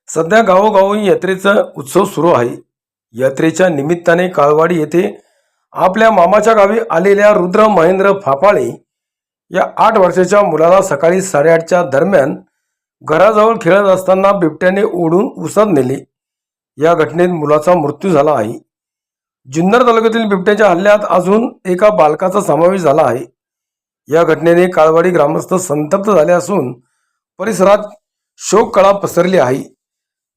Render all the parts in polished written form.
सध्या गावोगावी यात्रेचा उत्सव सुरू आहे। यात्रेच्या निमित्ताने काळवाडी येथे आपल्या मामाच्या गावी आलेल्या रुद्र महेंद्र फापाळे या 8 वर्षाच्या मुलाला सकाळी 8:30च्या दरम्यान घराजवळ खेळत असताना बिबट्याने ओढून उसात नेले। या घटनेत मुलाचा मृत्यू झाला आहे। जुन्नर तालुक्यातील बिबट्याच्या हल्ल्यात अजून एका बालकाचा समावेश झाला आहे। या घटनेने काळवाडी ग्रामस्थ संतप्त झाले असून परिसरात शोककळा पसरली आहे।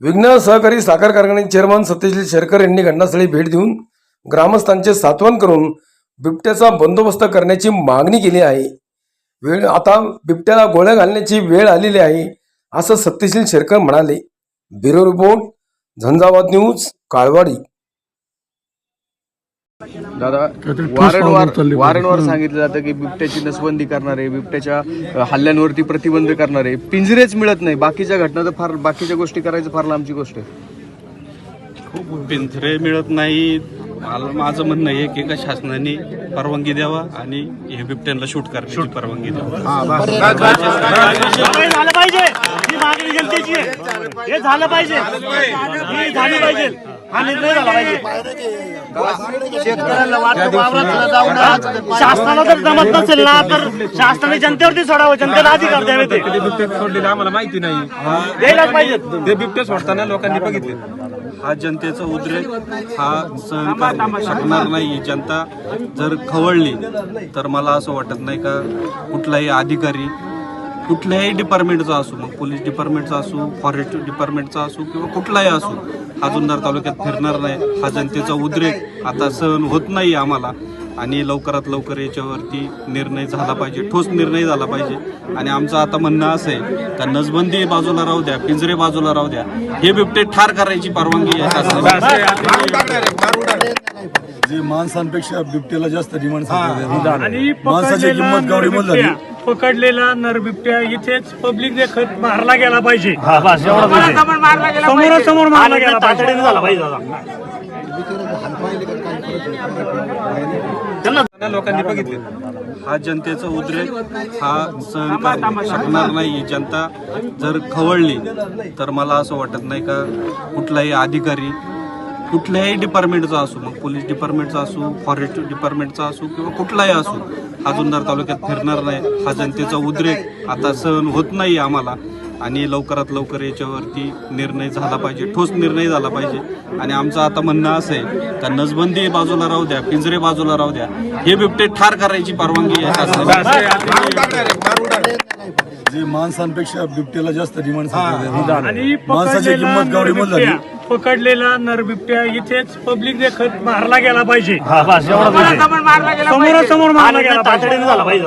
विघ्न सहकारी साखर कारखाने चेअरमन सत्यशील शेरकर यांनी घटनास्थळी भेट देऊन ग्रामस्थांचे सांत्वन करून बिबट्याचा बंदोबस्त करण्याची मागणी केली आहे। आता बिबट्याला गोळ्या घालण्याची वेळ आलेली आहे असं सत्यशील शेरकर म्हणाले। Bureau report, Jhanjhavat news, Kalwadi. दादा, वारंवार सांगितलं जातं की बिबट्याची नसबंदी करणार आहे, बिबट्याच्या हल्ल्यांवरती प्रतिबंध करणार आहे, पिंजरेच मिळत नाही। बाकीच्या घटना तर फार, बाकीच्या गोष्टी करायचं फार लांबची गोष्ट आहे। पिंजरे मिळत नाही, माझं म्हणणं आहे की शासनाने परवानगी द्यावा आणि हे बिबट्यांना शूट करण्याची परवानगी द्यावा। झालं पाहिजे, ही मागणी जनतेची आहे, हे झालं पाहिजे, ही झाली पाहिजे, हा निर्णय झाला पाहिजे। शेतकऱ्याला वाटतं वावरात जाऊन शासनाला जर जमत नसेल ना तर शासनाने जनतेवरती सोडावं, जनतेला अधिकार द्यावे। ते बिबटे सोडलेले आम्हाला माहिती नाही, द्यायलाच पाहिजे। ते बिबटे सोडताना लोकांनी बघितले। हा जनतेचा उद्रेक हा सहन करू शकणार नाही। जनता जर खवळली तर मला असं वाटत नाही का कुठलाही अधिकारी कुठल्याही डिपार्टमेंटचा असो, मग पोलीस डिपार्टमेंटचा असो, फॉरेस्ट डिपार्टमेंटचा असो किंवा कुठलाही असो, हा जुन्नर तालुक्यात फिरणार नाही। हा जनतेचा उद्रेक आता सहन होत नाही आम्हाला आणि लवकरात लवकर याच्यावरती निर्णय झाला पाहिजे, ठोस निर्णय झाला पाहिजे। आणि आमचं आता म्हणणं असं आहे का नसबंदी बाजूला राहू द्या, पिंजरे बाजूला राहू द्या, हे बिबटे ठार करायची परवानगी आहे शासनाने। जे माणसांपेक्षा बिबट्याला जास्त डिमांड आणि माणसाची किंमत गावडीमोल झाली। पकडलेला नर बिबट्या इथेच पब्लिक देखत मारला गेला पाहिजे, समोरासमोर मारला गेला पाहिजे, झाला पाहिजे। लोकांनी बघितले। हा जनतेचा उद्रेक हा सहन करू शकणार नाही। जनता जर खवळली तर मला असं वाटत नाही का कुठलाही अधिकारी कुठल्याही डिपार्टमेंटचा असो, मग पोलीस डिपार्टमेंटचा असो, फॉरेस्ट डिपार्टमेंटचा असो किंवा कुठलाही असो, हा जुन्नर तालुक्यात फिरणार नाही। हा जनतेचा उद्रेक आता सहन होत नाही आम्हाला आणि लवकरात लवकर याच्यावरती निर्णय झाला पाहिजे, ठोस निर्णय झाला पाहिजे। आणि आमचं आता म्हणणं असं आहे का नसबंदी बाजूला राहू द्या, पिंजरे बाजूला राहू द्या, हे बिबटे ठार करायची परवानगी आहे शासनाने। जे माणसांपेक्षा बिबट्याला जास्त डिमांड आणि माणसाची किंमत गावडीमोल झाली। पकडलेला नर बिबट्या इथेच पब्लिक देखत मारला गेला पाहिजे, समोरासमोर मारला गेला पाहिजे, झाला पाहिजे।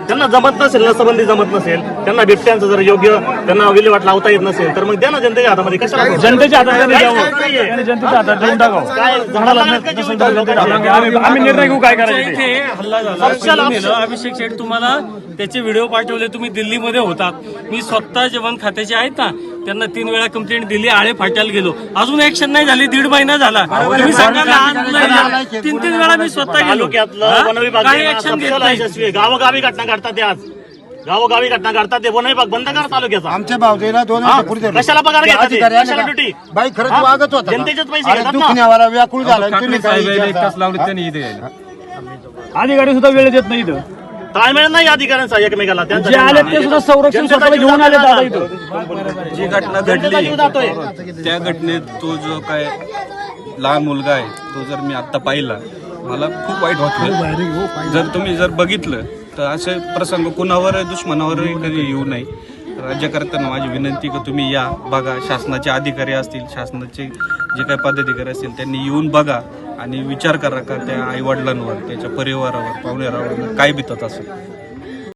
त्यांना जमत नसेल, नसबंदी जमत नसेल, त्यांना बिबट्यांचं जर योग्य त्यांना विल्हेवाट लावता येत नसेल तर मग द्या ना जनतेच्या हातामध्ये। कशाला जनतेच्या हातामध्ये द्यावं, जनतेच्या हातात देऊन टाकावं। काय झाडाला आम्ही निर्णय घेऊ काय करायचं। हल्ला झाला, अभिषेक शेठ तुम्हाला त्याचे व्हिडिओ पाठवले, तुम्ही दिल्लीमध्ये होतात। मी स्वतः जेवण खात्याचे आहेत ना, त्यांना 3 वेळा कंप्लेंट दिली, आळे फाट्याला गेलो, अजून ऍक्शन नाही झाली, 1.5 महिना झाला। तुम्ही सांगा लहान 3 वेळा मी स्वतः गेलो, काही ऍक्शन घेत नाही। गावोगावी घटना घडतात, आज गावोगावी घटना घडतात, ते वन विभाग बंद करा तालुक्याचा। आमच्या भावदेला 2 कशाला पगार घेतात, कशाला ड्युटी? बाई खरंच वागत होता, जनतेचेच पैसे घेतात ना। दुखण्यावाला व्याकुळ झाला, तुम्ही अधिकारी सुद्धा वेळ देत नाही, ताळमेळ नाही अधिकाऱ्यांचा एकमेकाला। जे आले ते सुद्धा संरक्षण स्वतःला घेऊन आले दादा इथं। जी घटना घडली त्या घटनेत तो जो काय लहान मुलगा आहे तो जर मी आता पाहिला, मला खूप वाईट वाटलं। जर तुम्ही जर बघितलं तर असे प्रसंग कुणावर दुश्मनावर कधी येऊ नये। राज्यकर्त्यांना माझी विनंती की तुम्ही या, बघा, शासनाचे अधिकारी असतील, शासनाचे जे काही पदाधिकारी असतील त्यांनी येऊन बघा आणि विचार करा का त्या आईवडिलांवर, त्याच्या परिवारावर, पाहुण्यावर काय बितत असेल।